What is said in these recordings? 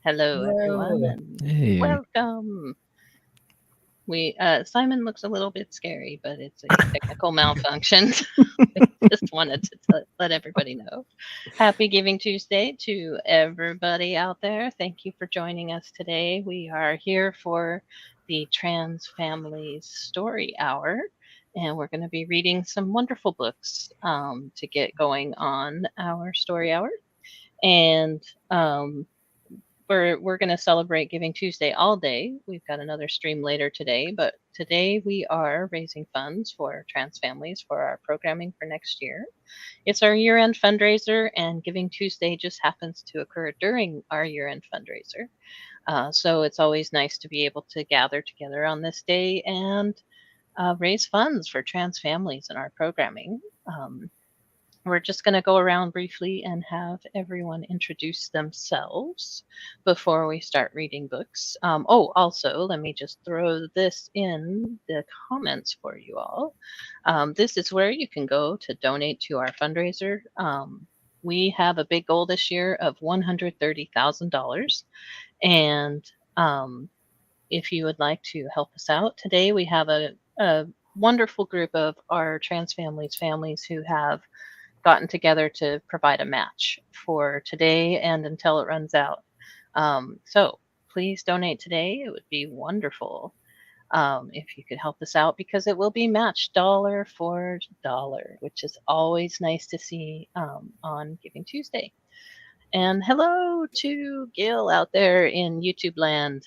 Hello, everyone, and Hey. welcome. Simon looks a little bit scary, but it's a technical malfunction. I just wanted to let everybody know. Happy Giving Tuesday to everybody out there. Thank you for joining us today. We are here for the TransFamilies Story Hour, and we're going to be reading some wonderful books to get going on our story hour. And we're going to celebrate Giving Tuesday all day. We've got another stream later today, but today we are raising funds for TransFamilies for our programming for next year. It's our year-end fundraiser, and Giving Tuesday just happens to occur during our year-end fundraiser. So it's always nice to be able to gather together on this day and raise funds for TransFamilies in our programming. We're just going to go around briefly and have everyone introduce themselves before we start reading books. Also, let me just throw this in the comments for you all. This is where you can go to donate to our fundraiser. We have a big goal this year of $130,000. And if you would like to help us out today, we have a wonderful group of our TransFamilies families who have gotten together to provide a match for today and until it runs out. So please donate today. It would be wonderful if you could help us out, because it will be matched dollar for dollar, which is always nice to see on Giving Tuesday. And hello to Gil out there in YouTube land.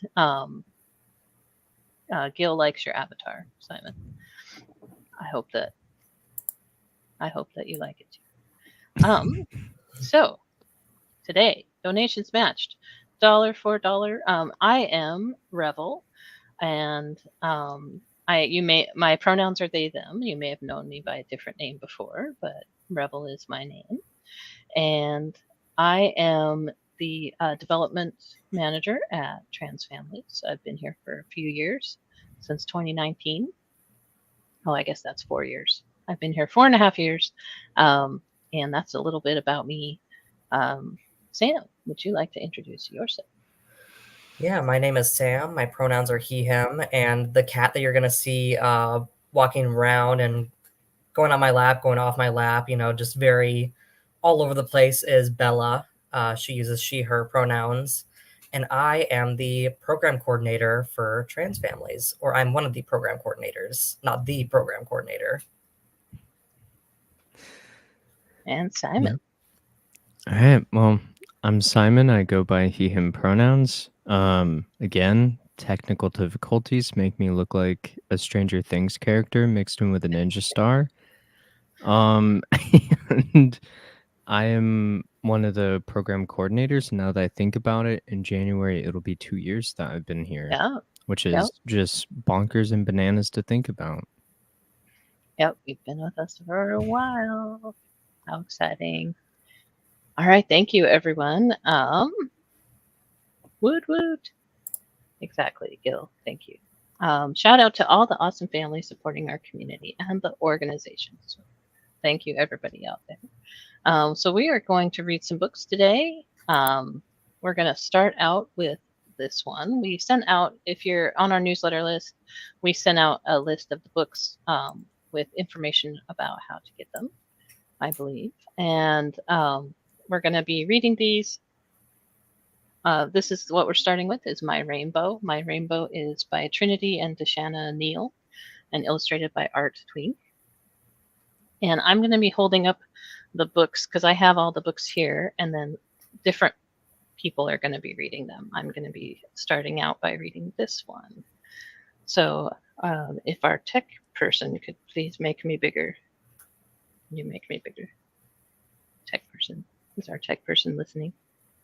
Gil likes your avatar, Simon. I hope that you like it too. So today, donations matched dollar for dollar. I am Revel, and my pronouns are they, them. You may have known me by a different name before, but Revel is my name. And I am the development manager at TransFamilies. I've been here for a few years, since 2019. Oh, I guess that's 4 years. I've been here 4.5 years. And that's a little bit about me. Sam, would you like to introduce yourself? Yeah, my name is Sam. My pronouns are he, him, and the cat that you're going to see walking around and going on my lap, going off my lap, just very all over the place is Bella. She uses she, her pronouns. And I am the program coordinator for TransFamilies, or I'm one of the program coordinators, not the program coordinator. And Simon. All right. Well, I'm Simon. I go by he, him pronouns. Again, technical difficulties make me look like a Stranger Things character mixed in with a ninja star. And I am one of the program coordinators. Now that I think about it, in January, it'll be 2 years that I've been here, Yeah. which Yep. is just bonkers and bananas to think about. Yep. You've been with us for a while. How exciting. All right. Thank you, everyone. Woot woot. Exactly, Gil. Thank you. Shout out to all the awesome families supporting our community and the organizations. Thank you, everybody out there. So we are going to read some books today. We're going to start out with this one. We sent out, if you're on our newsletter list, we sent out a list of the books with information about how to get them, I believe. And we're going to be reading these. This is what we're starting with is My Rainbow. My Rainbow is by Trinity and Deshanna Neal and illustrated by Art Twink. And I'm going to be holding up the books because I have all the books here, and then different people are going to be reading them. I'm going to be starting out by reading this one. So if our tech person could please make me bigger. Can you make me bigger? Tech person. Is our tech person listening?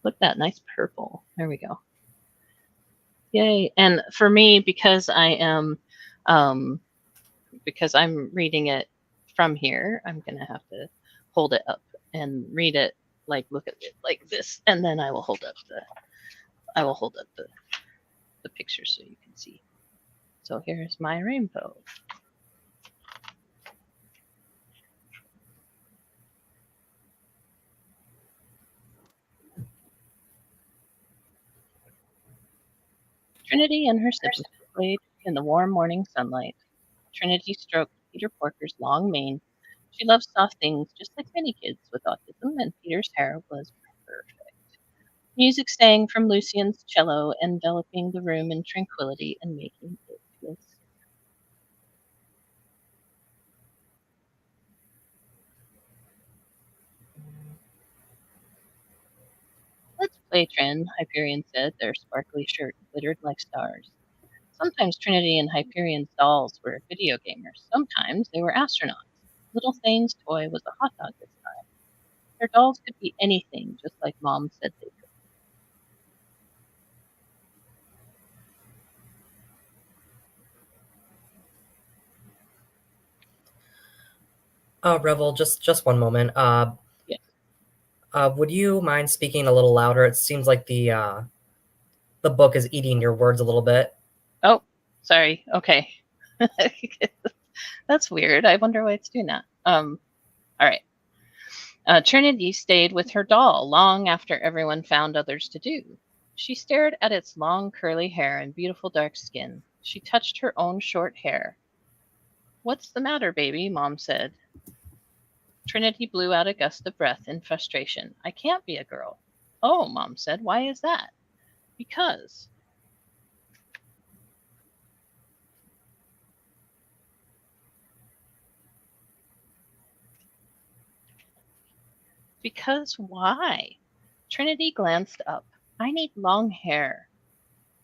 Look at that nice purple. There we go. Yay. And for me, because I'm reading it from here, I'm going to have to hold it up and read it, like look at it like this, and then I will hold up the picture so you can see. So here's My Rainbow. Trinity and her siblings played in the warm morning sunlight. Trinity stroked Peter Porker's long mane. She loved soft things just like many kids with autism, and Peter's hair was perfect. Music sang from Lucian's cello, enveloping the room in tranquility and making it feel safe. Let's play, Trin, Hyperion said. Their sparkly shirt glittered like stars. Sometimes Trinity and Hyperion's dolls were video gamers. Sometimes they were astronauts. Little Thane's toy was a hot dog this time. Their dolls could be anything, just like Mom said they could. Revel, just one moment. Yes. Would you mind speaking a little louder? It seems like the book is eating your words a little bit. Oh, sorry. Okay. That's weird. I wonder why it's doing that. All right. Trinity stayed with her doll long after everyone found others to do. She stared at its long curly hair and beautiful dark skin. She touched her own short hair. What's the matter, baby? Mom said. Trinity blew out a gust of breath in frustration. I can't be a girl. Oh, Mom said. Why is that? Because. Because why? Trinity glanced up. I need long hair.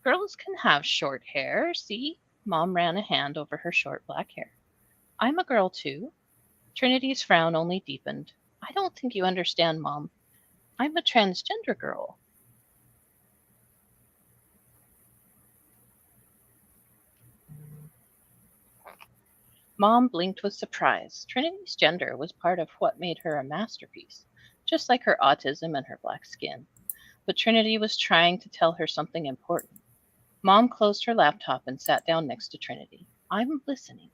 Girls can have short hair, see? Mom ran a hand over her short black hair. I'm a girl too. Trinity's frown only deepened. I don't think you understand, Mom. I'm a transgender girl. Mom blinked with surprise. Trinity's gender was part of what made her a masterpiece, just like her autism and her black skin. But Trinity was trying to tell her something important. Mom closed her laptop and sat down next to Trinity. I'm listening.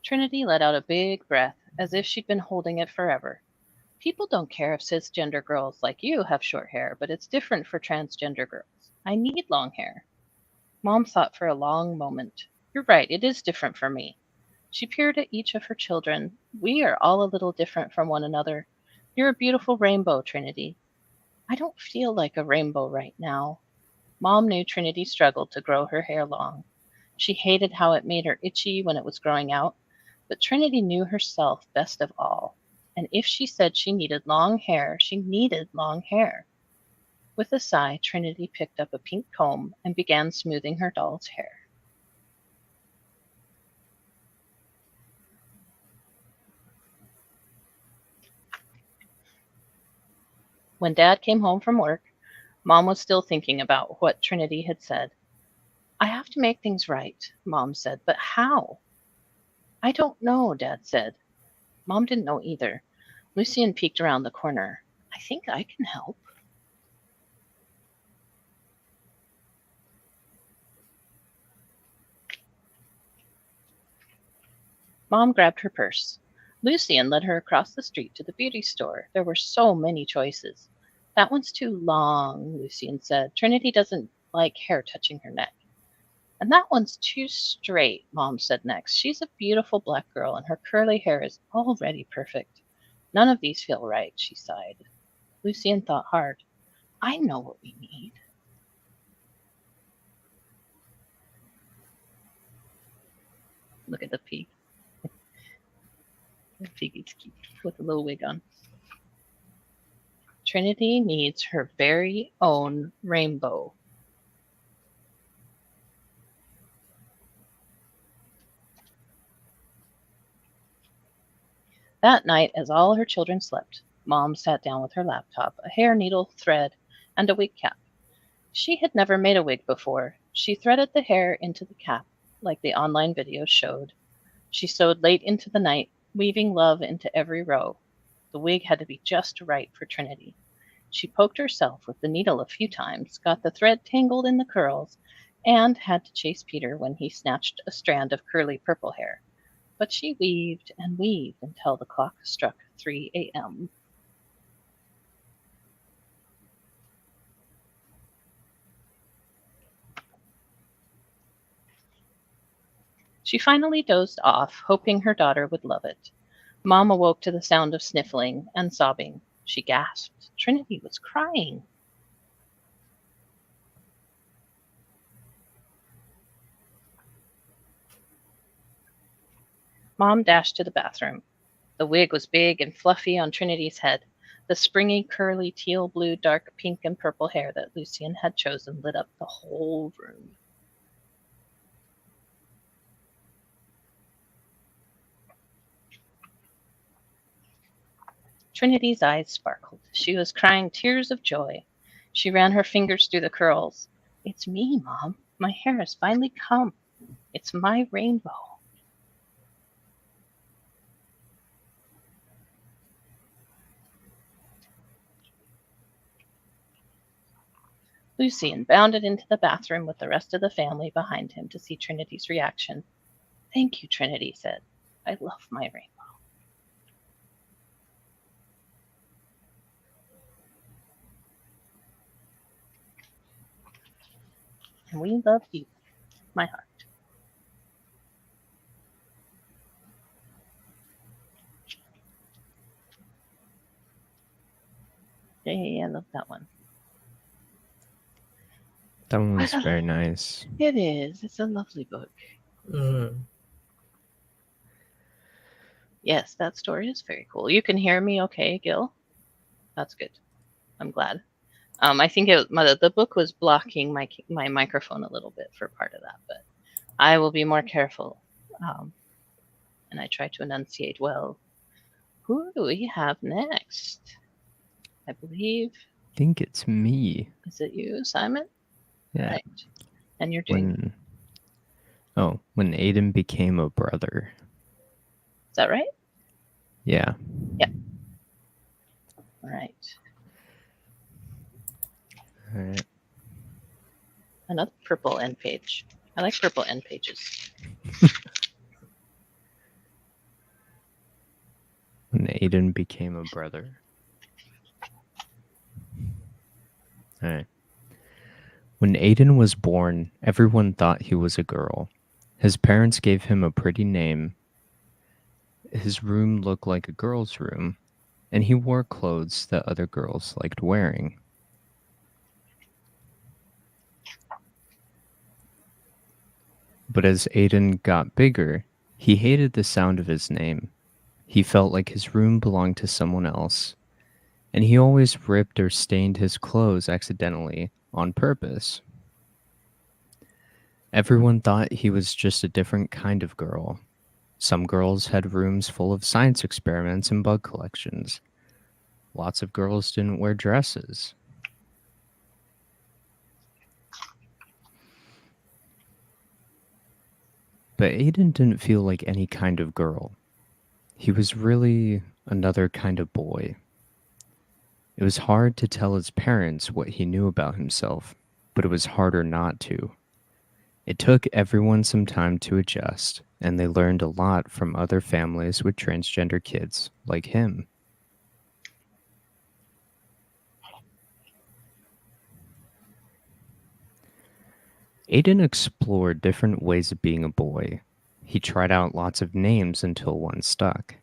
Trinity let out a big breath, as if she'd been holding it forever. People don't care if cisgender girls like you have short hair, but it's different for transgender girls. I need long hair. Mom thought for a long moment. You're right, it is different for me. She peered at each of her children. We are all a little different from one another. You're a beautiful rainbow, Trinity. I don't feel like a rainbow right now. Mom knew Trinity struggled to grow her hair long. She hated how it made her itchy when it was growing out, but Trinity knew herself best of all. And if she said she needed long hair, she needed long hair. With a sigh, Trinity picked up a pink comb and began smoothing her doll's hair. When Dad came home from work, Mom was still thinking about what Trinity had said. I have to make things right, Mom said, but how? I don't know, Dad said. Mom didn't know either. Lucian peeked around the corner. I think I can help. Mom grabbed her purse. Lucian led her across the street to the beauty store. There were so many choices. That one's too long, Lucian said. Trinity doesn't like hair touching her neck. And that one's too straight, Mom said next. She's a beautiful black girl, and her curly hair is already perfect. None of these feel right, she sighed. Lucian thought hard. I know what we need. Look at the pig. The piggy's cute with a little wig on. Trinity needs her very own rainbow. That night, as all her children slept, Mom sat down with her laptop, a hair needle, thread, and a wig cap. She had never made a wig before. She threaded the hair into the cap, like the online video showed. She sewed late into the night, weaving love into every row. The wig had to be just right for Trinity. She poked herself with the needle a few times, got the thread tangled in the curls, and had to chase Peter when he snatched a strand of curly purple hair. But she weaved and weaved until the clock struck 3 a.m. She finally dozed off, hoping her daughter would love it. Mom awoke to the sound of sniffling and sobbing. She gasped. Trinity was crying. Mom dashed to the bathroom. The wig was big and fluffy on Trinity's head. The springy, curly, teal blue, dark pink, and purple hair that Lucian had chosen lit up the whole room. Trinity's eyes sparkled. She was crying tears of joy. She ran her fingers through the curls. It's me, Mom. My hair has finally come. It's my rainbow. Lucian bounded into the bathroom with the rest of the family behind him to see Trinity's reaction. Thank you, Trinity said. I love my rainbow. And we love you, my heart. Yay, I love that one. That one was very nice. It is. It's a lovely book. Yes, that story is very cool. You can hear me okay, Gil? That's good. I'm glad. I think the book was blocking my microphone a little bit for part of that, but I will be more careful. And I try to enunciate well. Who do we have next? I believe. I think it's me. Is it you, Simon? Yeah. Right. And you're doing. When Aiden became a brother. Is that right? Yeah. Yep. All right. All right. Another purple end page. I like purple end pages. When Aiden became a brother. All right. When Aiden was born, everyone thought he was a girl. His parents gave him a pretty name. His room looked like a girl's room, and he wore clothes that other girls liked wearing. But as Aiden got bigger, he hated the sound of his name. He felt like his room belonged to someone else. and he always ripped or stained his clothes accidentally on purpose. Everyone thought he was just a different kind of girl. Some girls had rooms full of science experiments and bug collections. Lots of girls didn't wear dresses. But Aiden didn't feel like any kind of girl. He was really another kind of boy. It was hard to tell his parents what he knew about himself, but it was harder not to. It took everyone some time to adjust, and they learned a lot from other families with transgender kids like him. Aiden explored different ways of being a boy. He tried out lots of names until one stuck.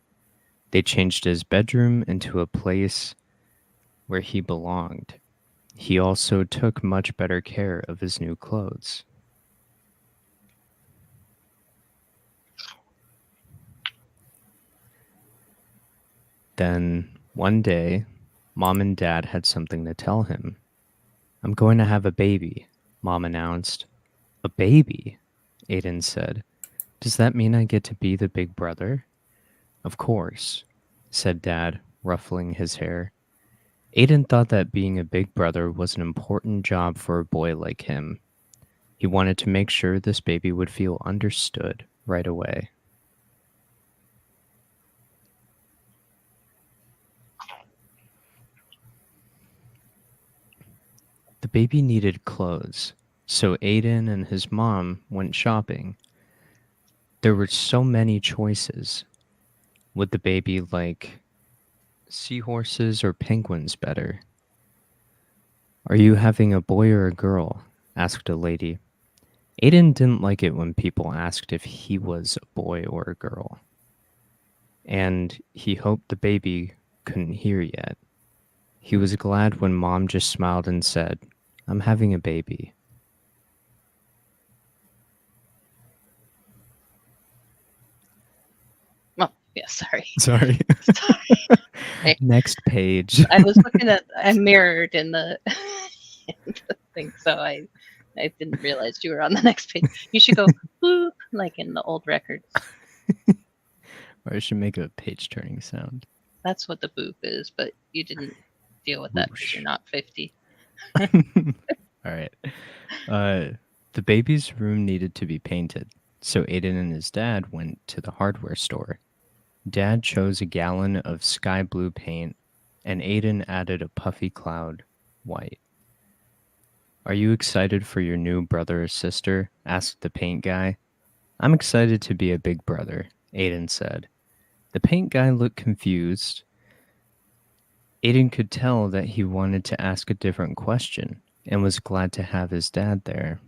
They changed his bedroom into a place where he belonged. He also took much better care of his new clothes. Then, one day, Mom and Dad had something to tell him. "I'm going to have a baby," Mom announced. "A baby?" Aiden said. "Does that mean I get to be the big brother?" "Of course," said Dad, ruffling his hair. Aiden thought that being a big brother was an important job for a boy like him. He wanted to make sure this baby would feel understood right away. The baby needed clothes, so Aiden and his mom went shopping. There were so many choices. Would the baby like seahorses or penguins better? "Are you having a boy or a girl?" asked a lady. Aiden didn't like it when people asked if he was a boy or a girl, and he hoped the baby couldn't hear yet. He was glad when Mom just smiled and said, "I'm having a baby." Oh, yeah, sorry. Sorry. Sorry. Next page. I was looking at, I mirrored in the, in the thing, so I didn't realize you were on the next page. You should go boop like in the old records. Or I should make a page turning sound. That's what the boop is, but you didn't deal with that because you're not 50. All right. The baby's room needed to be painted, so Aiden and his dad went to the hardware store. Dad chose a gallon of sky blue paint, and Aiden added a puffy cloud white. "Are you excited for your new brother or sister?" asked the paint guy. "I'm excited to be a big brother," Aiden said. The paint guy looked confused. Aiden could tell that he wanted to ask a different question and was glad to have his dad there.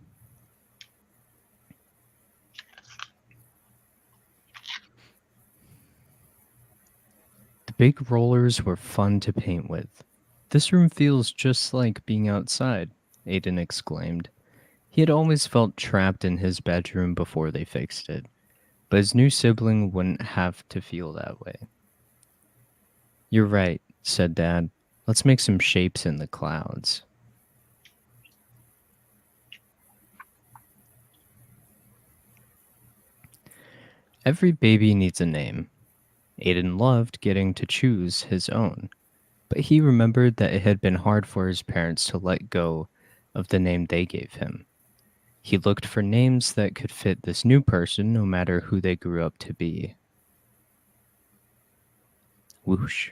The big rollers were fun to paint with. "This room feels just like being outside," Aiden exclaimed. He had always felt trapped in his bedroom before they fixed it, but his new sibling wouldn't have to feel that way. "You're right," said Dad. "Let's make some shapes in the clouds." Every baby needs a name. Aiden loved getting to choose his own, but he remembered that it had been hard for his parents to let go of the name they gave him. He looked for names that could fit this new person no matter who they grew up to be. Whoosh.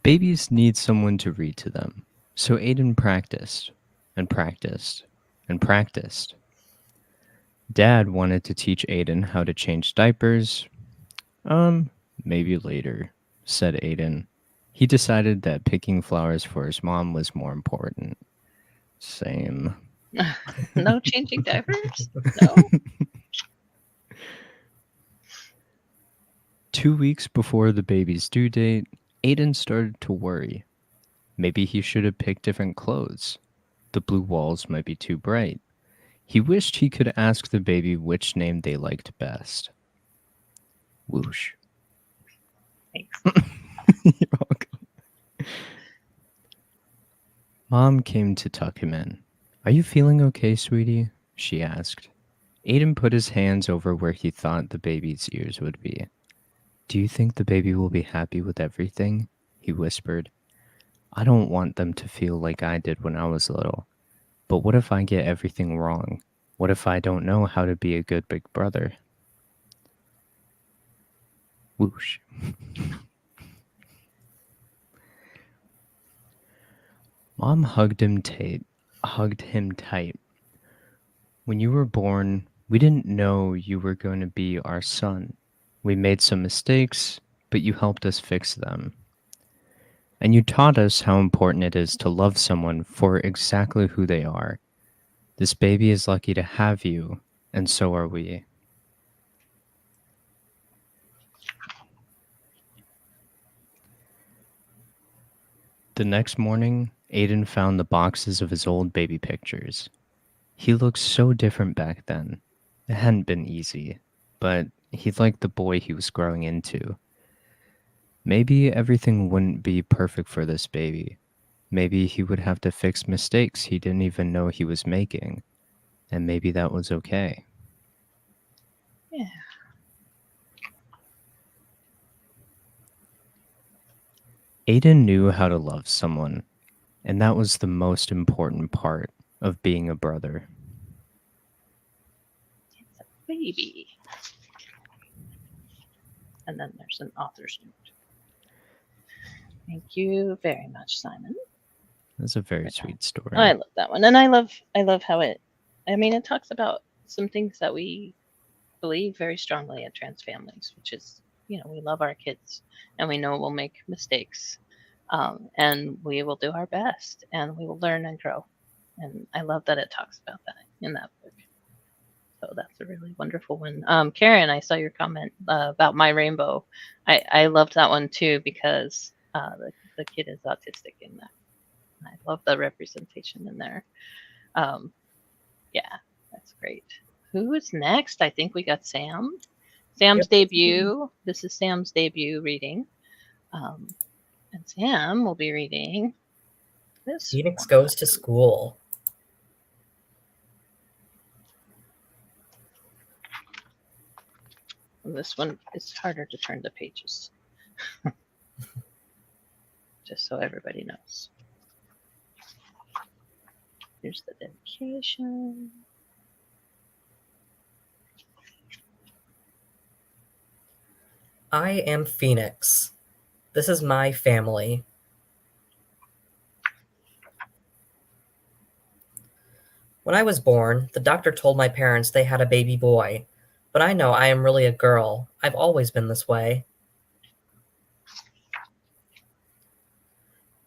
Babies need someone to read to them, so Aiden practiced and practiced and practiced. Dad wanted to teach Aiden how to change diapers. Maybe later, said Aiden. He decided that picking flowers for his mom was more important. Same. No changing diapers? No? 2 weeks before the baby's due date, Aiden started to worry. Maybe he should have picked different clothes. The blue walls might be too bright. He wished he could ask the baby which name they liked best. Whoosh. Thanks. You're welcome. Mom came to tuck him in. Are you feeling okay, sweetie? She asked. Aiden put his hands over where he thought the baby's ears would be. Do you think the baby will be happy with everything? He whispered. I don't want them to feel like I did when I was little. But what if I get everything wrong? What if I don't know how to be a good big brother? Whoosh. Mom hugged him tight. When you were born, we didn't know you were going to be our son. We made some mistakes, but you helped us fix them. And you taught us how important it is to love someone for exactly who they are. This baby is lucky to have you, and so are we. The next morning, Aiden found the boxes of his old baby pictures. He looked so different back then. It hadn't been easy, but he liked the boy he was growing into. Maybe everything wouldn't be perfect for this baby. Maybe he would have to fix mistakes he didn't even know he was making. And maybe that was okay. Yeah. Aiden knew how to love someone, and that was the most important part of being a brother. It's a baby. And then there's an author's note. Thank you very much, Simon. That's a very sweet story. I love that one. And I love how it talks about some things that we believe very strongly at TransFamilies, which is, we love our kids and we know we'll make mistakes. And we will do our best and we will learn and grow. And I love that it talks about that in that book. So that's a really wonderful one. Karen, I saw your comment about My Rainbow. I loved that one too because the kid is autistic in that. I love the representation in there. Yeah, that's great. Who is next? I think we got Sam. Sam's debut. This is Sam's debut reading. And Sam will be reading this. Phoenix Goes to School. And this one is harder to turn the pages. Just so everybody knows. Here's the dedication. I am Phoenix. This is my family. When I was born, the doctor told my parents they had a baby boy, but I know I am really a girl. I've always been this way.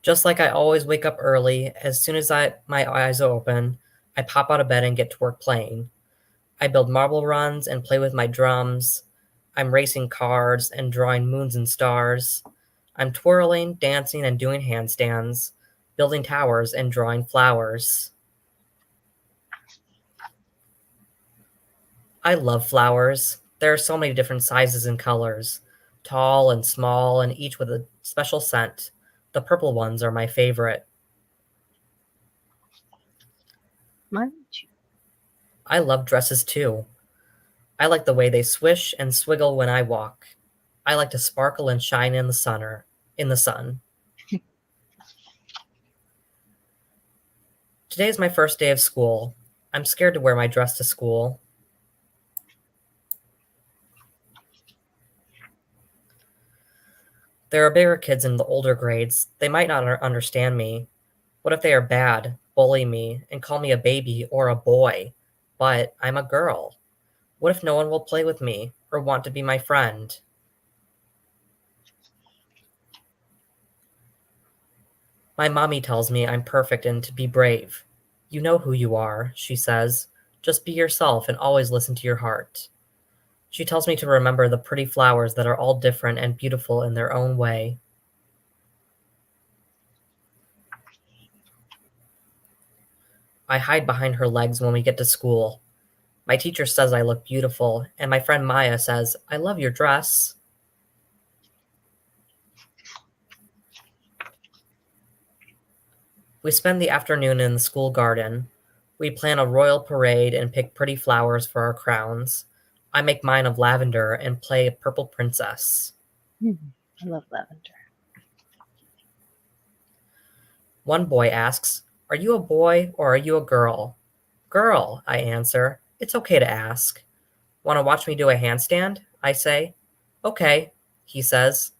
Just like I always wake up early, as soon as my eyes open, I pop out of bed and get to work playing. I build marble runs and play with my drums. I'm racing cars and drawing moons and stars. I'm twirling, dancing, and doing handstands, building towers and drawing flowers. I love flowers. There are so many different sizes and colors, tall and small, and each with a special scent. The purple ones are my favorite. Mine too. I love dresses too. I like the way they swish and swiggle when I walk. I like to sparkle and shine in the sun. Today is my first day of school. I'm scared to wear my dress to school. There are bigger kids in the older grades. They might not understand me. What if they are bad, bully me, and call me a baby or a boy? But I'm a girl. What if no one will play with me or want to be my friend? My mommy tells me I'm perfect and to be brave. You know who you are, she says. Just be yourself and always listen to your heart. She tells me to remember the pretty flowers that are all different and beautiful in their own way. I hide behind her legs when we get to school. My teacher says I look beautiful, and my friend Maya says, I love your dress. We spend the afternoon in the school garden. We plan a royal parade and pick pretty flowers for our crowns. I make mine of lavender and play a purple princess. I love lavender. One boy asks, Are you a boy or are you a girl? Girl, I answer. It's okay to ask. Want to watch me do a handstand? I say. Okay, he says.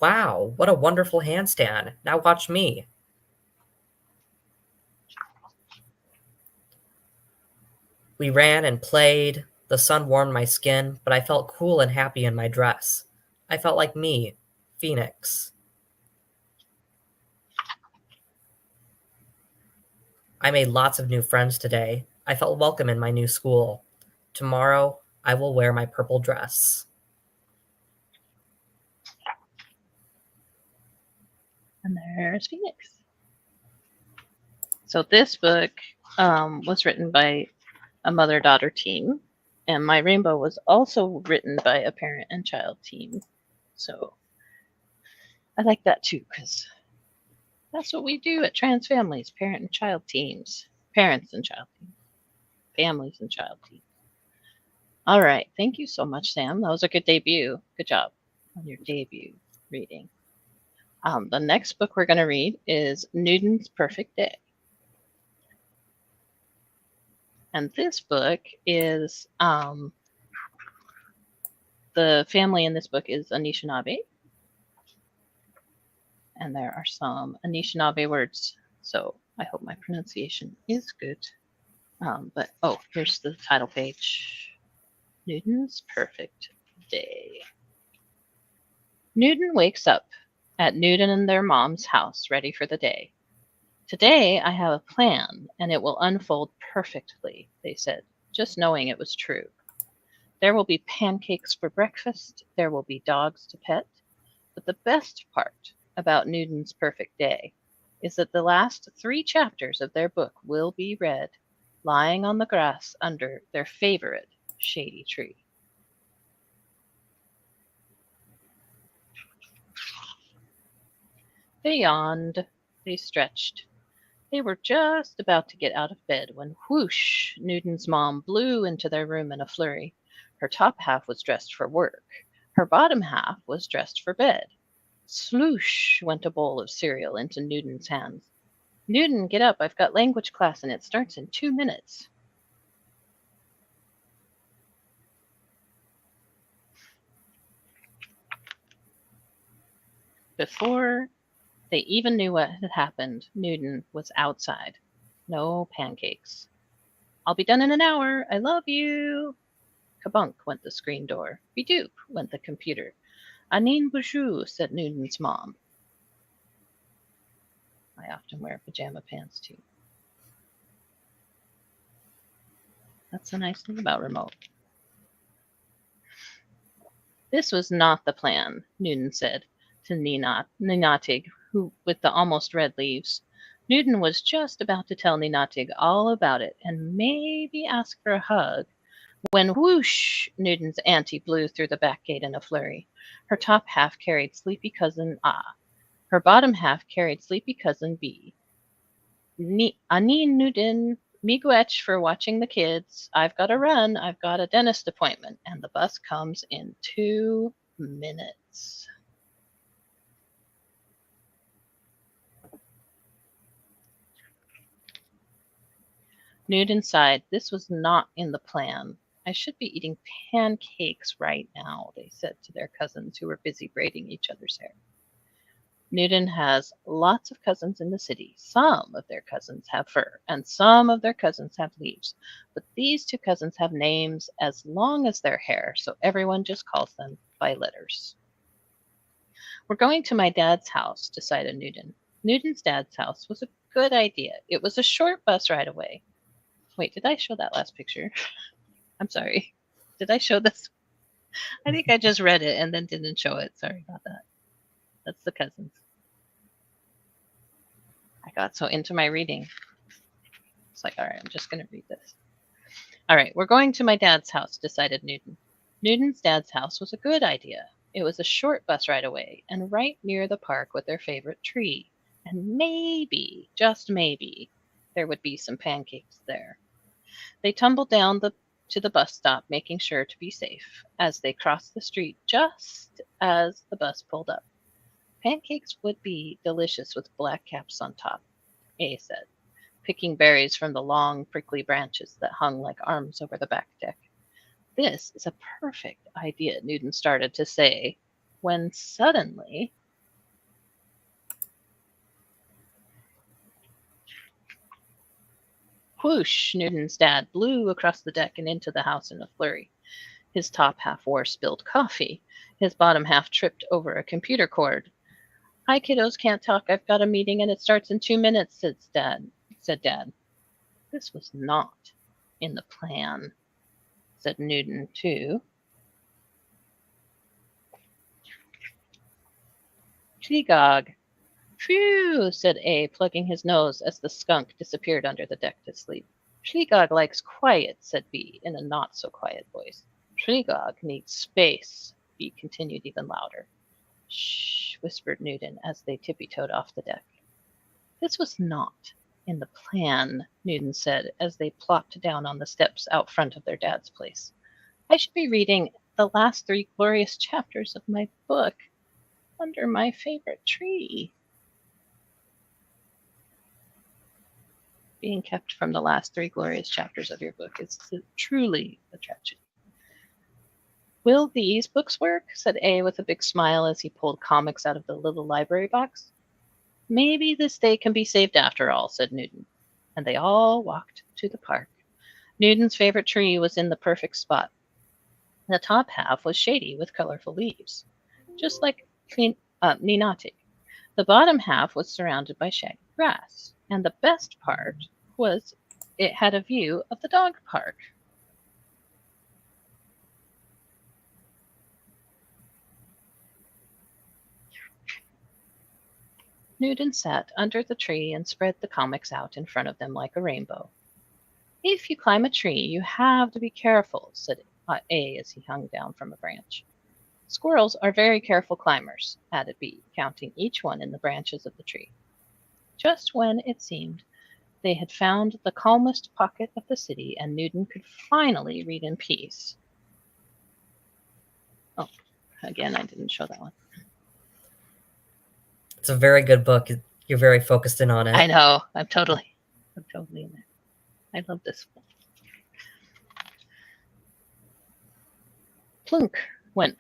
Wow, what a wonderful handstand. Now watch me. We ran and played. The sun warmed my skin, but I felt cool and happy in my dress. I felt like me, Phoenix. I made lots of new friends today. I felt welcome in my new school. Tomorrow, I will wear my purple dress. And there's Phoenix. So this book was written by a mother-daughter team, and My Rainbow was also written by a parent and child team. So I like that too, because that's what we do at TransFamilies, parent and child teams. Parents and child teams. Families and child teams. All right. Thank you so much, Sam. That was a good debut. Good job on your debut reading. The next book we're going to read is Newton's Perfect Day. And this book is, the family in this book is Anishinaabe. And there are some Anishinaabe words, so I hope my pronunciation is good. But, here's the title page. Newton's Perfect Day. Newton wakes up at Newton and their mom's house, ready for the day. Today I have a plan, and it will unfold perfectly, they said, just knowing it was true. There will be pancakes for breakfast, there will be dogs to pet, but the best part about Newton's Perfect Day is that the last 3 chapters of their book will be read lying on the grass under their favorite shady tree. They yawned, they stretched. They were just about to get out of bed when whoosh, Newton's mom blew into their room in a flurry. Her top half was dressed for work. Her bottom half was dressed for bed. Sloosh went a bowl of cereal into Newton's hands. Newton, get up. I've got language class and it starts in 2 minutes. Before they even knew what had happened, Newton was outside. No pancakes. I'll be done in an hour. I love you. Kabunk went the screen door. Bidoop went the computer. Anin Bouchou, said Newton's mom. I often wear pajama pants too. That's the nice thing about remote. This was not the plan, Newton said to Ninatig, who with the almost red leaves. Newton was just about to tell Ninatig all about it and maybe ask for a hug when whoosh, Newton's auntie blew through the back gate in a flurry. Her top half carried sleepy cousin A. Her bottom half carried sleepy cousin B. Anin Newton, miigwech for watching the kids. I've got to run. I've got a dentist appointment, and the bus comes in 2 minutes. Newton sighed. This was not in the plan. I should be eating pancakes right now, they said to their cousins who were busy braiding each other's hair. Newton has lots of cousins in the city. Some of their cousins have fur, and some of their cousins have leaves. But these 2 cousins have names as long as their hair, so everyone just calls them by letters. We're going to my dad's house, decided Newton. Newton's dad's house was a good idea. It was a short bus ride away. Wait, did I show that last picture? I'm sorry. Did I show this? I think I just read it and then didn't show it. Sorry about that. That's the cousins. I got so into my reading. like, all right, I'm just going to read this. All right, we're going to my dad's house, decided Newton. Newton's dad's house was a good idea. It was a short bus ride away and right near the park with their favorite tree. And maybe, just maybe, there would be some pancakes there. They tumbled down to the bus stop, making sure to be safe, as they crossed the street just as the bus pulled up. Pancakes would be delicious with black caps on top, A said, picking berries from the long, prickly branches that hung like arms over the back deck. This is a perfect idea, Newton started to say, when suddenly whoosh, Newton's dad blew across the deck and into the house in a flurry. His top half wore spilled coffee. His bottom half tripped over a computer cord. Hi, kiddos, can't talk. I've got a meeting and it starts in 2 minutes, said Dad. This was not in the plan, said Newton, too. Fleegog. Phew, said A, plugging his nose as the skunk disappeared under the deck to sleep. Fleegog likes quiet, said B, in a not-so-quiet voice. Fleegog needs space, B continued even louder. Shh, whispered Newton as they tippy-toed off the deck. This was not in the plan, Newton said as they plopped down on the steps out front of their dad's place. I should be reading the last 3 glorious chapters of my book under my favorite tree. Being kept from the last 3 glorious chapters of your book is truly a tragedy. Will these books work? Said A with a big smile as he pulled comics out of the little library box. Maybe this day can be saved after all, said Newton, and they all walked to the park. Newton's favorite tree was in the perfect spot. The top half was shady with colorful leaves, just like Ninati. The bottom half was surrounded by shaggy grass, and the best part was it had a view of the dog park. Newton sat under the tree and spread the comics out in front of them like a rainbow. If you climb a tree, you have to be careful, said A as he hung down from a branch. Squirrels are very careful climbers, added B, counting each one in the branches of the tree. Just when it seemed they had found the calmest pocket of the city and Newton could finally read in peace. Oh, again, I didn't show that one. It's a very good book. You're very focused in on it. I know. I'm totally in there. I love this one. Plunk went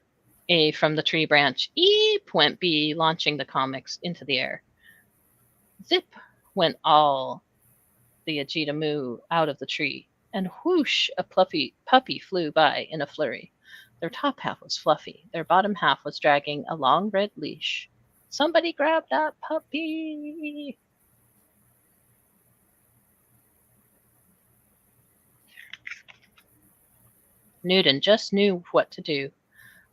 A from the tree branch. Eep went B, launching the comics into the air. Zip went all the Ajita Moo out of the tree, and whoosh, a puppy flew by in a flurry. Their top half was fluffy. Their bottom half was dragging a long red leash. Somebody grab that puppy! Newton just knew what to do.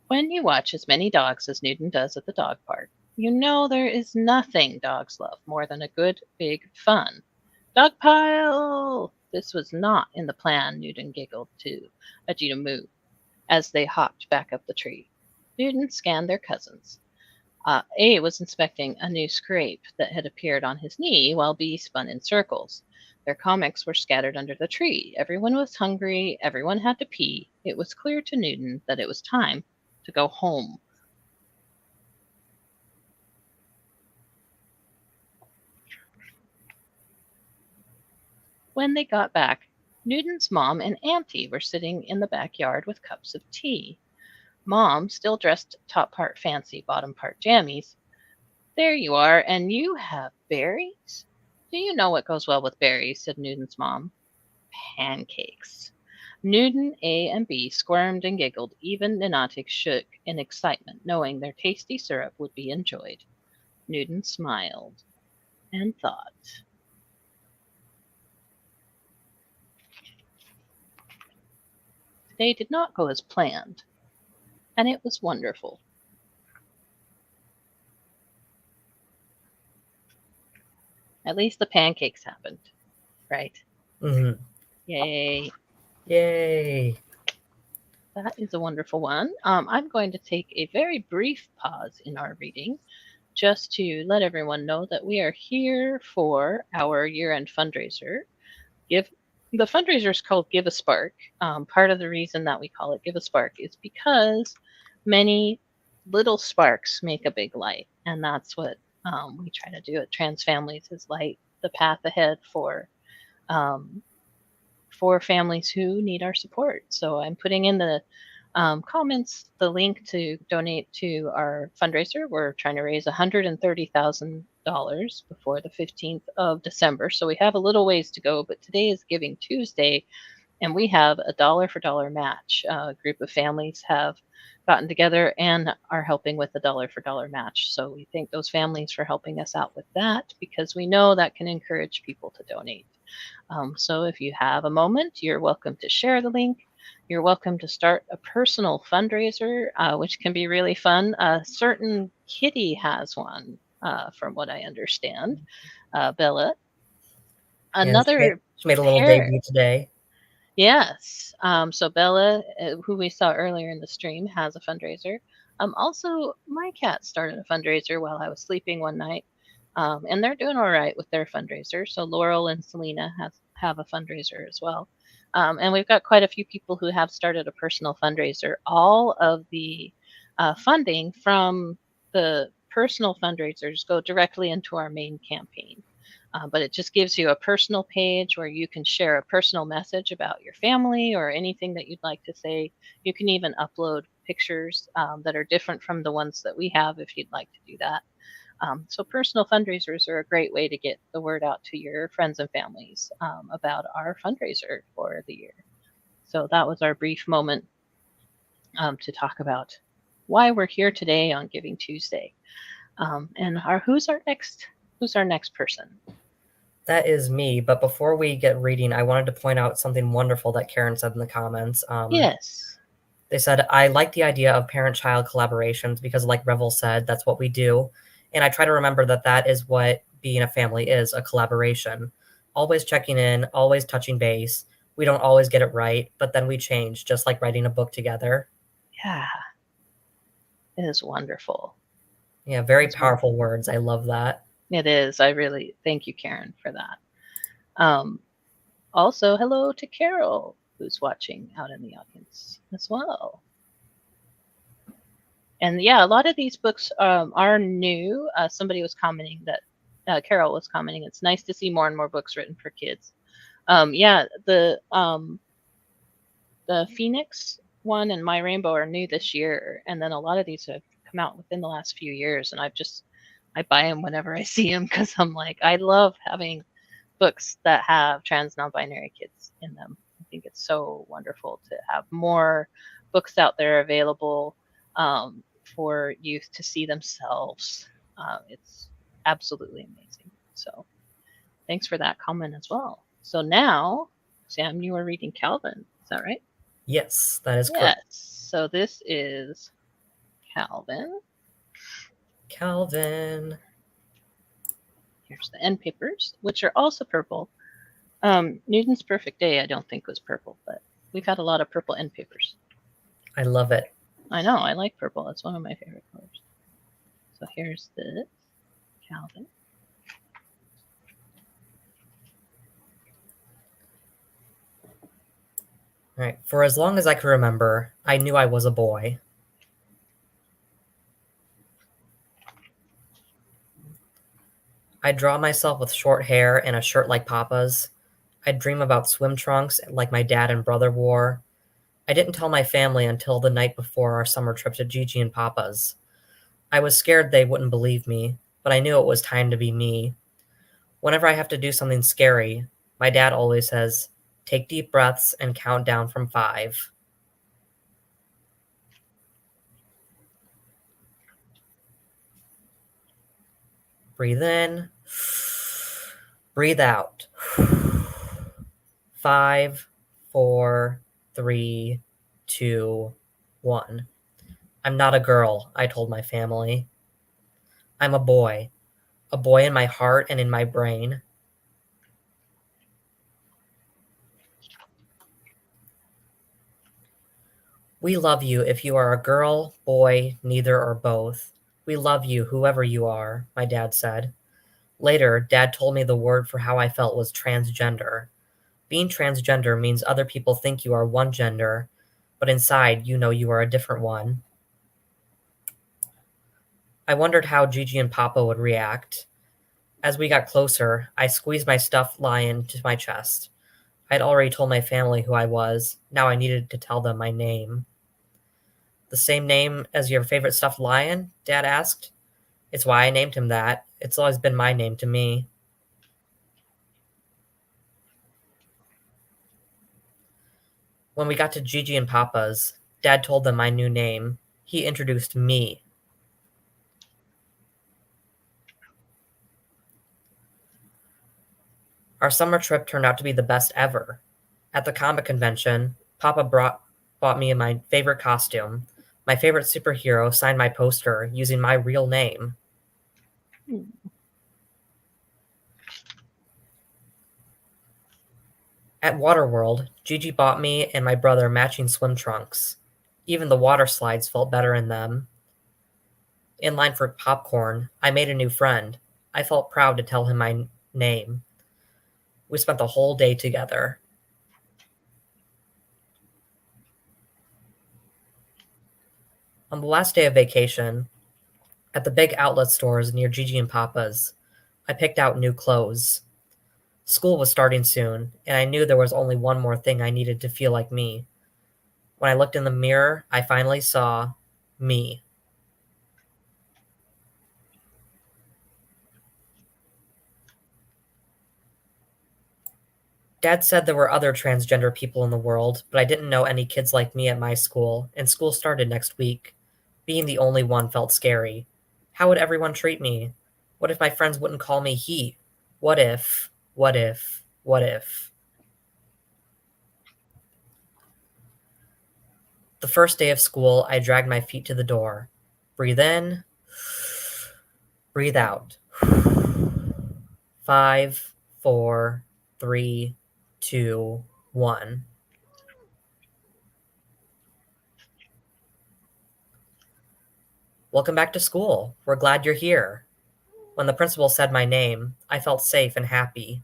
When you watch as many dogs as Newton does at the dog park, you know there is nothing dogs love more than a good, big fun. Dog pile! This was not in the plan, Newton giggled to Ajita Moo as they hopped back up the tree. Newton scanned their cousins. A was inspecting a new scrape that had appeared on his knee while B spun in circles. Their comics were scattered under the tree. Everyone was hungry. Everyone had to pee. It was clear to Newton that it was time to go home. When they got back, Newton's mom and Auntie were sitting in the backyard with cups of tea. Mom, still dressed top part fancy, bottom part jammies. There you are, and you have berries? Do you know what goes well with berries? Said Newton's mom. Pancakes. Newton, A, and B squirmed and giggled. Even Ninotic shook in excitement, knowing their tasty syrup would be enjoyed. Newton smiled and thought. Today did not go as planned, and it was wonderful. At least the pancakes happened, right? Mhm. Yay. Yay. That is a wonderful one. I'm going to take a very brief pause in our reading just to let everyone know that we are here for our year-end fundraiser. The fundraiser is called Give a Spark. Part of the reason that we call it Give a Spark is because many little sparks make a big light, and that's what we try to do at TransFamilies, is light the path ahead um, for families who need our support. So I'm putting in the comments the link to donate to our fundraiser. We're trying to raise $130,000 before the 15th of December. So we have a little ways to go, but today is Giving Tuesday, and we have a dollar for dollar match. A group of families have gotten together and are helping with the dollar for dollar match. So we thank those families for helping us out with that, because we know that can encourage people to donate. So if you have a moment, you're welcome to share the link. You're welcome to start a personal fundraiser, which can be really fun. A certain kitty has one, from what I understand, Bella. Yeah, Another she made a little pair. debut today. Yes. So Bella, who we saw earlier in the stream, has a fundraiser. Also, my cat started a fundraiser while I was sleeping one night, and they're doing all right with their fundraiser. So Laurel and Selena have a fundraiser as well, and we've got quite a few people who have started a personal fundraiser. All of the funding from the personal fundraisers go directly into our main campaign. But it just gives you a personal page where you can share a personal message about your family or anything that you'd like to say. You can even upload pictures that are different from the ones that we have if you'd like to do that. So personal fundraisers are a great way to get the word out to your friends and families about our fundraiser for the year. So that was our brief moment to talk about why we're here today on Giving Tuesday. And who's our next person? That is me. But before we get reading, I wanted to point out something wonderful that Karen said in the comments. Yes. They said, I like the idea of parent-child collaborations because, like Revel said, that's what we do. And I try to remember that that is what being a family is, a collaboration. Always checking in, always touching base. We don't always get it right, but then we change, just like writing a book together. Yeah. It is wonderful. Yeah, very powerful words. I love that. It is. I really thank you, Karen, for that. Also, hello to Carol, who's watching out in the audience as well. And yeah, a lot of these books are new. Somebody was commenting that Carol was commenting, it's nice to see more and more books written for kids. Yeah, the Phoenix one and My Rainbow are new this year, and then a lot of these have come out within the last few years, and I buy them whenever I see them because I'm like, I love having books that have trans non-binary kids in them. I think it's so wonderful to have more books out there available for youth to see themselves. It's absolutely amazing. So thanks for that comment as well. So now, Sam, you are reading Calvin. Is that right? Yes, that is Yes. correct. So this is Calvin. Calvin. Here's the end papers, which are also purple. Newton's Perfect Day, I don't think was purple, but we've had a lot of purple end papers. I love it. I know, I like purple. It's one of my favorite colors. So here's the Calvin. All right. For as long as I can remember, I knew I was a boy. I'd draw myself with short hair and a shirt like Papa's. I'd dream about swim trunks like my dad and brother wore. I didn't tell my family until the night before our summer trip to Gigi and Papa's. I was scared they wouldn't believe me, but I knew it was time to be me. Whenever I have to do something scary, my dad always says, take deep breaths and count down from 5. Breathe in. Breathe out. 5, 4, 3, 2, 1. I'm not a girl, I told my family. I'm a boy in my heart and in my brain. We love you if you are a girl, boy, neither or both. We love you whoever you are, my dad said. Later, Dad told me the word for how I felt was transgender. Being transgender means other people think you are one gender, but inside you know you are a different one. I wondered how Gigi and Papa would react. As we got closer, I squeezed my stuffed lion to my chest. I had already told my family who I was. Now I needed to tell them my name. The same name as your favorite stuffed lion? Dad asked. It's why I named him that. It's always been my name to me. When we got to Gigi and Papa's, Dad told them my new name. He introduced me. Our summer trip turned out to be the best ever. At the comic convention, Papa bought me my favorite costume. My favorite superhero signed my poster using my real name. At Waterworld, Gigi bought me and my brother matching swim trunks. Even the water slides felt better in them. In line for popcorn, I made a new friend. I felt proud to tell him my name. We spent the whole day together. On the last day of vacation, at the big outlet stores near Gigi and Papa's, I picked out new clothes. School was starting soon, and I knew there was only one more thing I needed to feel like me. When I looked in the mirror, I finally saw me. Dad said there were other transgender people in the world, but I didn't know any kids like me at my school, and school started next week. Being the only one felt scary. How would everyone treat me? What if my friends wouldn't call me he? What if? What if? What if? The first day of school, I dragged my feet to the door. Breathe in, breathe out. 5, 4, 3, 2, 1. Welcome back to school. We're glad you're here. When the principal said my name, I felt safe and happy.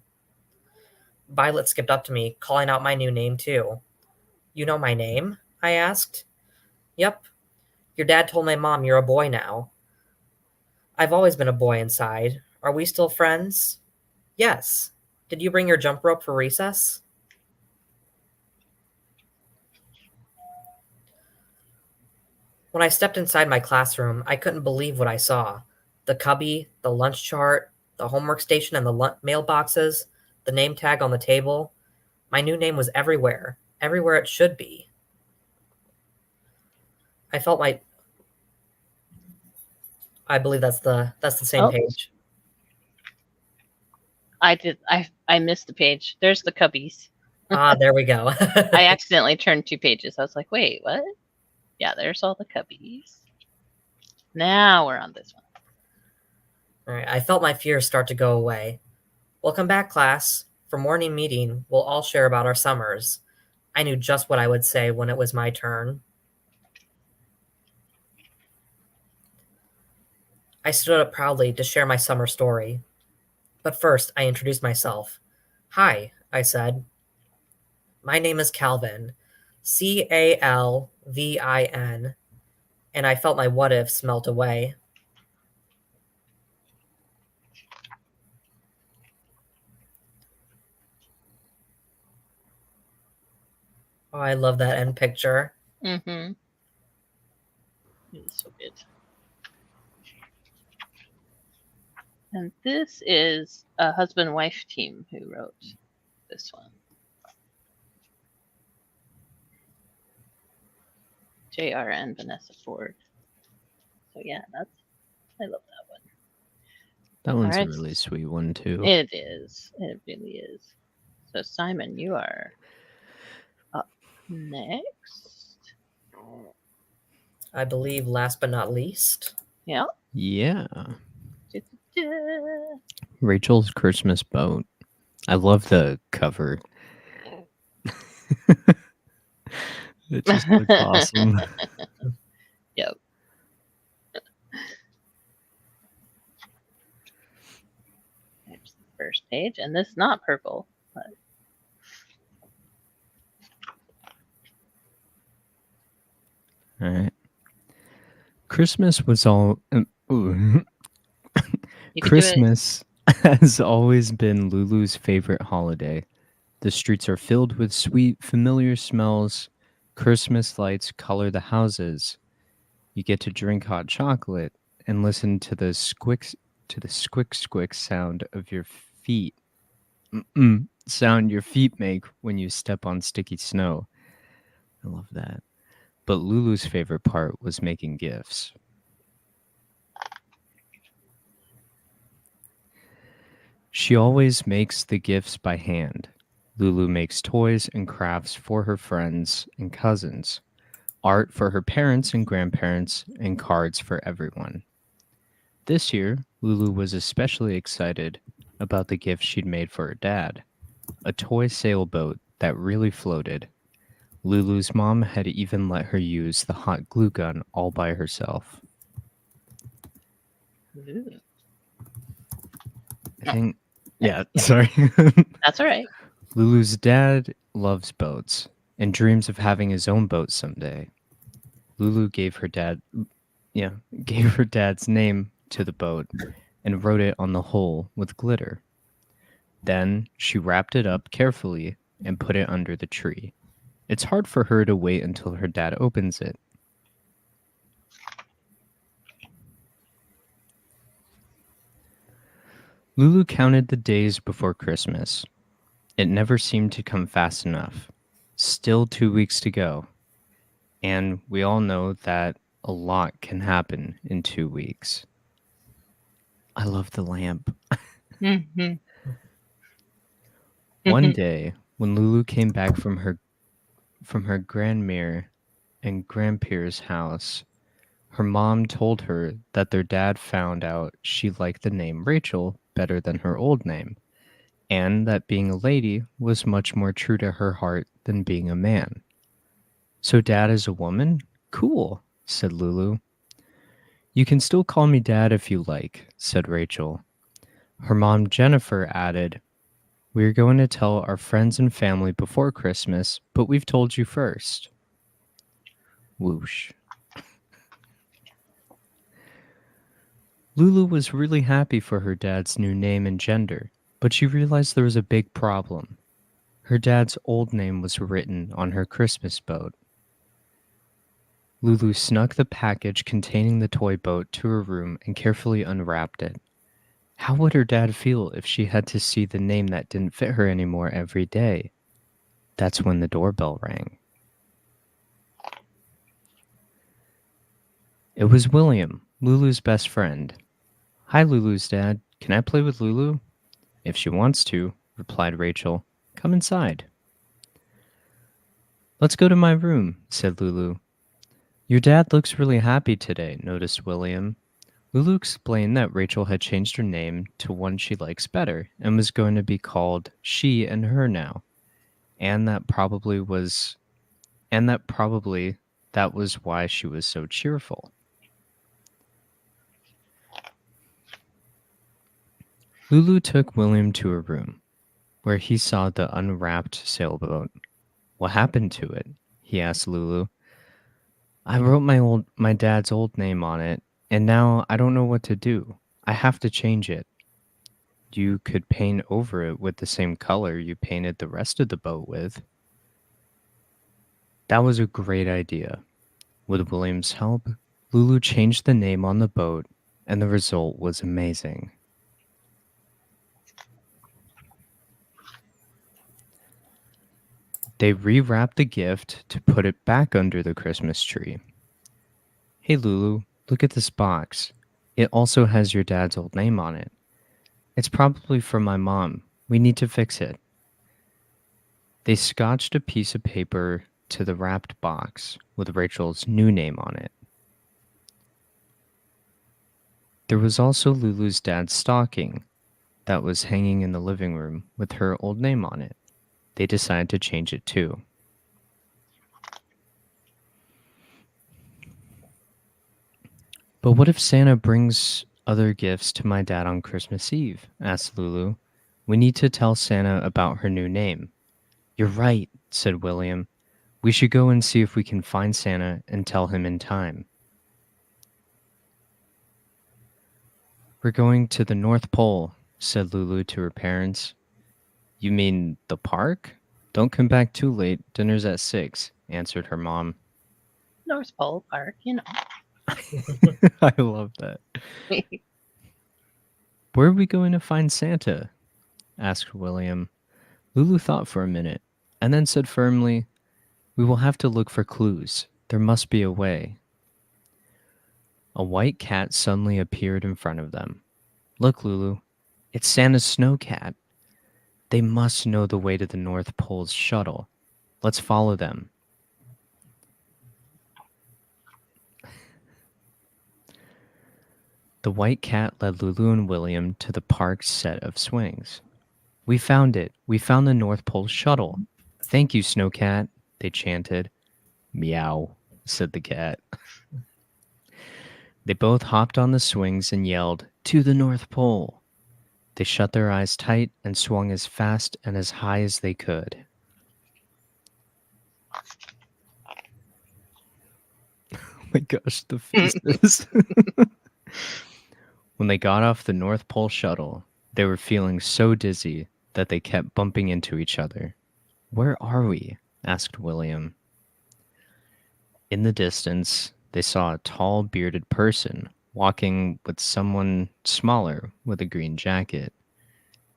Violet skipped up to me, calling out my new name too. You know my name? I asked. Yep. Your dad told my mom you're a boy now. I've always been a boy inside. Are we still friends? Yes. Did you bring your jump rope for recess? When I stepped inside my classroom, I couldn't believe what I saw. The cubby, the lunch chart, the homework station and the mailboxes, the name tag on the table. My new name was everywhere it should be. I felt I believe that's the same Oh. page. I missed the page. There's the cubbies. There we go. I accidentally turned 2 pages. I was like, wait, what? Yeah, there's all the cubbies. Now we're on this one. All right, I felt my fears start to go away. Welcome back, class. For morning meeting, we'll all share about our summers. I knew just what I would say when it was my turn. I stood up proudly to share my summer story. But first, I introduced myself. Hi, I said. My name is Calvin, Calvin, and I felt my what ifs melt away. Oh, I love that end picture. Mm-hmm. It is so good. And this is a husband-wife team who wrote this one. JR and Vanessa Ford. So yeah, I love that one. That one's Alright. a really sweet one too. It is. It really is. So Simon, you are up next. I believe last but not least. Yeah. Yeah. Da-da-da. Rachel's Christmas Boat. I love the cover. It just looks awesome. Yep. There's the first page, and this is not purple. But... All right. Christmas was all. You can Christmas has always been Lulu's favorite holiday. The streets are filled with sweet, familiar smells. Christmas lights color the houses. You get to drink hot chocolate and listen to the squick squick sound of your feet. Sound your feet make when you step on sticky snow. I love that. But Lulu's favorite part was making gifts. She always makes the gifts by hand. Lulu makes toys and crafts for her friends and cousins, art for her parents and grandparents, and cards for everyone. This year, Lulu was especially excited about the gift she'd made for her dad, a toy sailboat that really floated. Lulu's mom had even let her use the hot glue gun all by herself. Ooh. I think, yeah, sorry. That's all right. Lulu's dad loves boats and dreams of having his own boat someday. Lulu gave her dad's name to the boat and wrote it on the hull with glitter. Then she wrapped it up carefully and put it under the tree. It's hard for her to wait until her dad opens it. Lulu counted the days before Christmas. It never seemed to come fast enough. Still 2 weeks to go. And we all know that a lot can happen in 2 weeks. I love the lamp. Mm-hmm. One day, when Lulu came back from her grandmere and grandpeer's house, her mom told her that their dad found out she liked the name Rachel better than her old name, and that being a lady was much more true to her heart than being a man. So dad is a woman? Cool, said Lulu. You can still call me dad if you like, said Rachel. Her mom, Jennifer, added, We're going to tell our friends and family before Christmas, but we've told you first. Whoosh. Lulu was really happy for her dad's new name and gender, but she realized there was a big problem. Her dad's old name was written on her Christmas boat. Lulu snuck the package containing the toy boat to her room and carefully unwrapped it. How would her dad feel if she had to see the name that didn't fit her anymore every day? That's when the doorbell rang. It was William, Lulu's best friend. Hi, Lulu's dad. Can I play with Lulu? If she wants to, replied Rachel. Come inside. Let's go to my room, said Lulu. Your dad looks really happy today, noticed William. Lulu explained that Rachel had changed her name to one she likes better and was going to be called she and her now. And that probably that was why she was so cheerful. Lulu took William to her room, where he saw the unwrapped sailboat. What happened to it? He asked Lulu. I wrote my dad's old name on it, and now I don't know what to do. I have to change it. You could paint over it with the same color you painted the rest of the boat with. That was a great idea. With William's help, Lulu changed the name on the boat, and the result was amazing. They rewrapped the gift to put it back under the Christmas tree. Hey Lulu, look at this box. It also has your dad's old name on it. It's probably from my mom. We need to fix it. They scotched a piece of paper to the wrapped box with Rachel's new name on it. There was also Lulu's dad's stocking that was hanging in the living room with her old name on it. They decided to change it too. But what if Santa brings other gifts to my dad on Christmas Eve? Asked Lulu. We need to tell Santa about her new name. You're right, said William. We should go and see if we can find Santa and tell him in time. We're going to the North Pole, said Lulu to her parents. You mean the park? Don't come back too late. Dinner's at 6, answered her mom. North Pole Park, I love that. Where are we going to find Santa? Asked William. Lulu thought for a minute and then said firmly, We will have to look for clues. There must be a way. A white cat suddenly appeared in front of them. Look, Lulu, it's Santa's snow cat. They must know the way to the North Pole's shuttle. Let's follow them. The white cat led Lulu and William to the park's set of swings. We found it. We found the North Pole shuttle. Thank you, Snowcat, they chanted. Meow, said the cat. They both hopped on the swings and yelled, To the North Pole. They shut their eyes tight and swung as fast and as high as they could. Oh my gosh, the faces. When they got off the North Pole shuttle, they were feeling so dizzy that they kept bumping into each other. Where are we? Asked William. In the distance, they saw a tall, bearded person walking with someone smaller with a green jacket.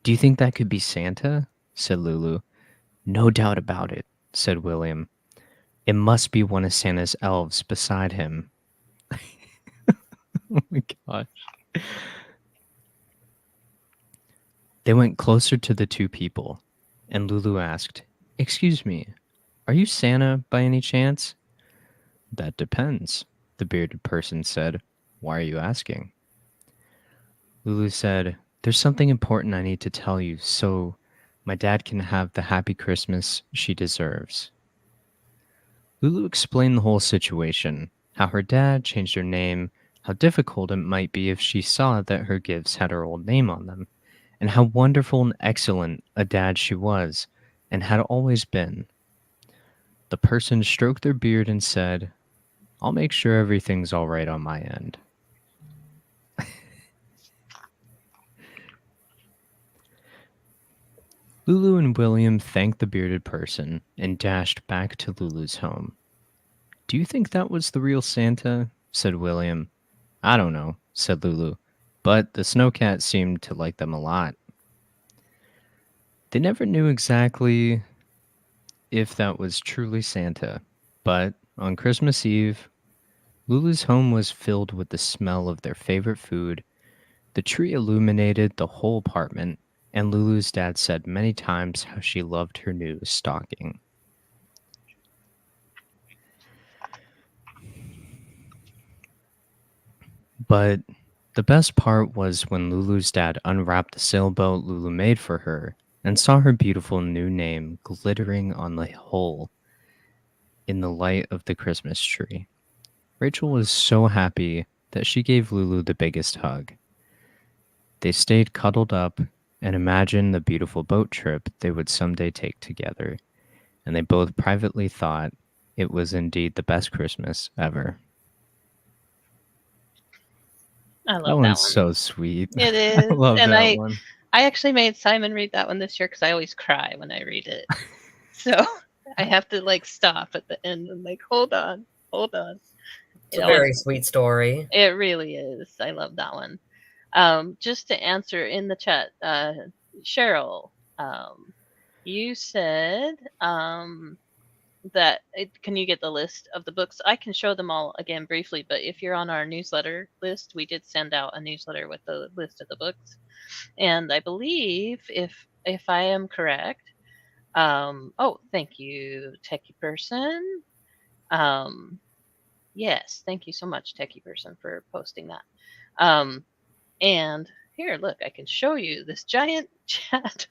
Do you think that could be Santa? Said Lulu. No doubt about it, said William. It must be one of Santa's elves beside him. Oh my gosh. They went closer to the two people, and Lulu asked, Excuse me, are you Santa by any chance? That depends, the bearded person said. Why are you asking? Lulu said, There's something important I need to tell you so my dad can have the happy Christmas she deserves. Lulu explained the whole situation, how her dad changed her name, how difficult it might be if she saw that her gifts had her old name on them, and how wonderful and excellent a dad she was and had always been. The person stroked their beard and said, I'll make sure everything's all right on my end. Lulu and William thanked the bearded person and dashed back to Lulu's home. Do you think that was the real Santa? Said William. I don't know, said Lulu, but the snowcat seemed to like them a lot. They never knew exactly if that was truly Santa, but on Christmas Eve, Lulu's home was filled with the smell of their favorite food. The tree illuminated the whole apartment, and Lulu's dad said many times how she loved her new stocking. But the best part was when Lulu's dad unwrapped the sailboat Lulu made for her and saw her beautiful new name glittering on the hull in the light of the Christmas tree. Rachel was so happy that she gave Lulu the biggest hug. They stayed cuddled up and imagined the beautiful boat trip they would someday take together, and they both privately thought it was indeed the best Christmas ever. I love That that one's one. so sweet. It I is, love and that I one. I actually made Simon read that one this year because I always cry when I read it. So I have to like stop at the end and like hold on, hold on. It's a very sweet story. It really is. I love that one. Just to answer in the chat, Cheryl, you said that can you get the list of the books? I can show them all again briefly, but if you're on our newsletter list, we did send out a newsletter with the list of the books, and I believe if I am correct, oh, thank you, techie person. Yes, thank you so much, techie person, for posting that. And here, look, I can show you this giant chat.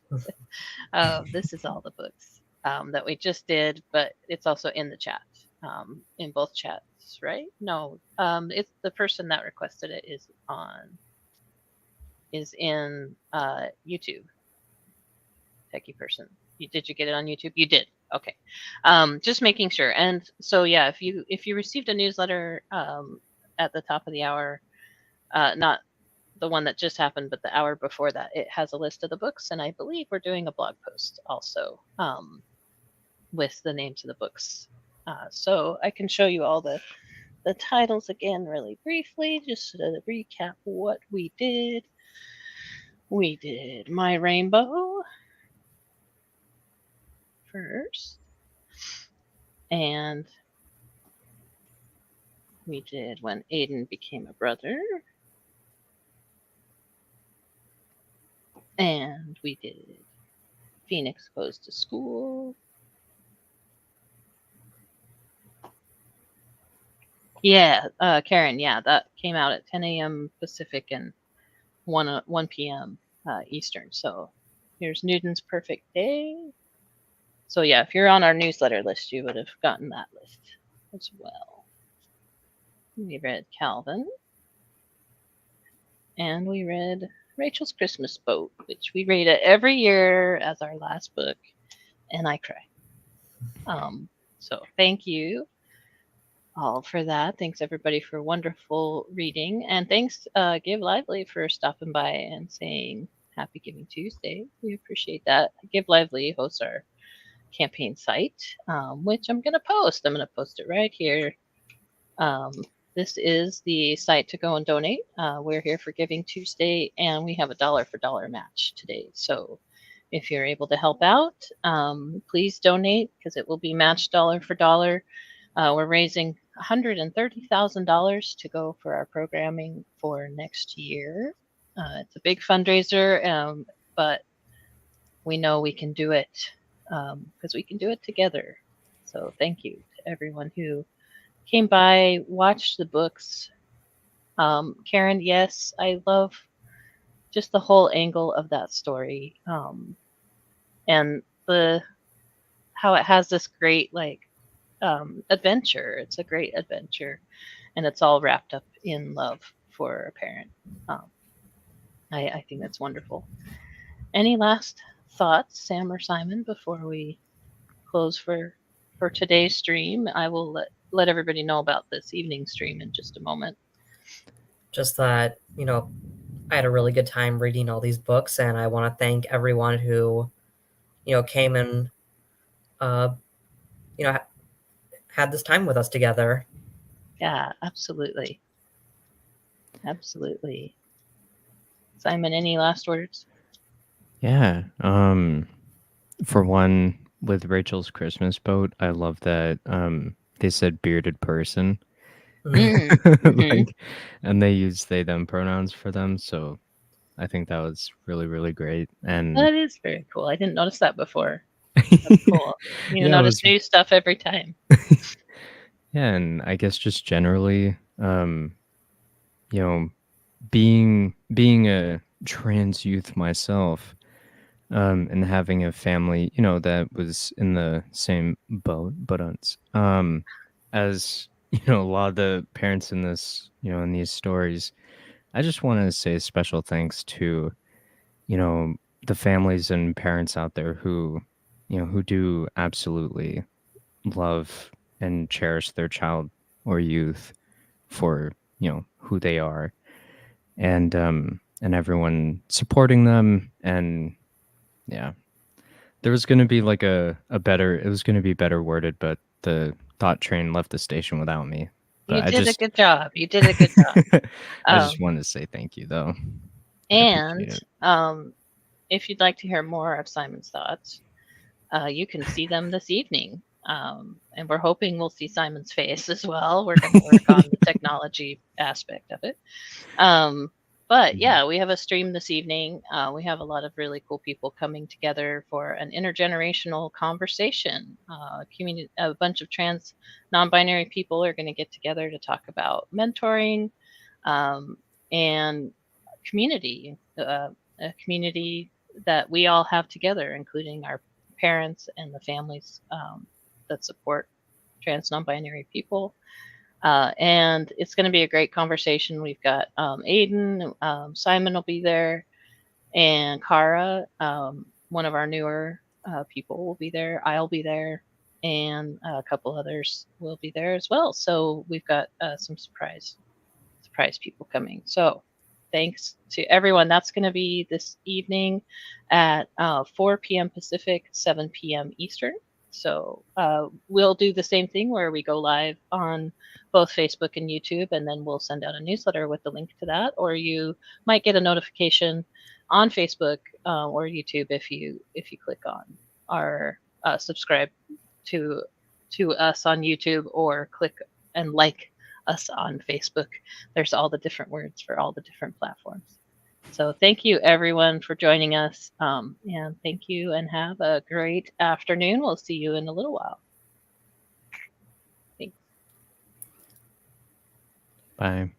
This is all the books that we just did, but it's also in the chat, in both chats. books, right? No, it's the person that requested it is in YouTube. Techie person. Did you get it on YouTube? You did. Okay. Just making sure. And so yeah, if you received a newsletter at the top of the hour, not the one that just happened, but the hour before that, it has a list of the books, and I believe we're doing a blog post also with the names of the books. So I can show you all the titles again really briefly, just to recap what we did. We did My Rainbow first, and we did When Aiden Became a Brother, and we did Phoenix Goes to School. Yeah, Karen, yeah, that came out at 10 a.m. Pacific and 1 p.m. Eastern. So here's Newton's Perfect Day. So yeah, if you're on our newsletter list, you would have gotten that list as well. We read Calvin, and we read Rachel's Christmas Boat, which we read it every year as our last book, and I cry. So thank you all for that. Thanks everybody for wonderful reading, and thanks Give Lively for stopping by and saying Happy Giving Tuesday. We appreciate that. Give Lively hosts our campaign site, which I'm going to post. I'm going to post it right here. This is the site to go and donate. We're here for Giving Tuesday, and we have a dollar for dollar match today. So if you're able to help out, please donate, because it will be matched dollar for dollar. We're raising $130,000 to go for our programming for next year. It's a big fundraiser, but we know we can do it because we can do it together. So thank you to everyone who came by, watched the books. Karen, yes, I love just the whole angle of that story, and how it has this great adventure. It's a great adventure, and it's all wrapped up in love for a parent. I think that's wonderful. Any last thoughts, Sam or Simon, before we close for today's stream? I will let everybody know about this evening stream in just a moment. Just that, I had a really good time reading all these books, and I want to thank everyone who, came and, had this time with us together. Yeah, absolutely. Absolutely. Simon, any last words? Yeah. For one, with Rachel's Christmas Boat, I love that they said bearded person. Mm-hmm. And they use they them pronouns for them, so I think that was really, really great. And That is very cool. I didn't notice that before. That's cool. You Yeah, notice new stuff every time. Yeah, and I guess just generally, being a trans youth myself, and having a family, that was in the same boat, as a lot of the parents in this, in these stories, I just want to say special thanks to, the families and parents out there who, who do absolutely love and cherish their child or youth for, who they are, and everyone supporting them. And yeah, there was going to be like it was going to be better worded, but the thought train left the station without me. But You did a good job. You did a good job. I just wanted to say thank you, though. And if you'd like to hear more of Simon's thoughts, you can see them this evening. And we're hoping we'll see Simon's face as well. We're going to work on the technology aspect of it. But yeah, we have a stream this evening. We have a lot of really cool people coming together for an intergenerational conversation. A bunch of trans non-binary people are going to get together to talk about mentoring and community, a community that we all have together, including our parents and the families that support trans non-binary people. And it's going to be a great conversation. We've got Aiden, Simon will be there, and Kara, one of our newer people, will be there. I'll be there, and a couple others will be there as well. So we've got some surprise people coming. So thanks to everyone. That's going to be this evening at 4 p.m. Pacific, 7 p.m. Eastern. So we'll do the same thing where we go live on both Facebook and YouTube, and then we'll send out a newsletter with the link to that. Or you might get a notification on Facebook or YouTube if you click on our subscribe to us on YouTube, or click and like us on Facebook. There's all the different words for all the different platforms. So thank you everyone for joining us, and thank you, and have a great afternoon. We'll see you in a little while. Thanks. Bye.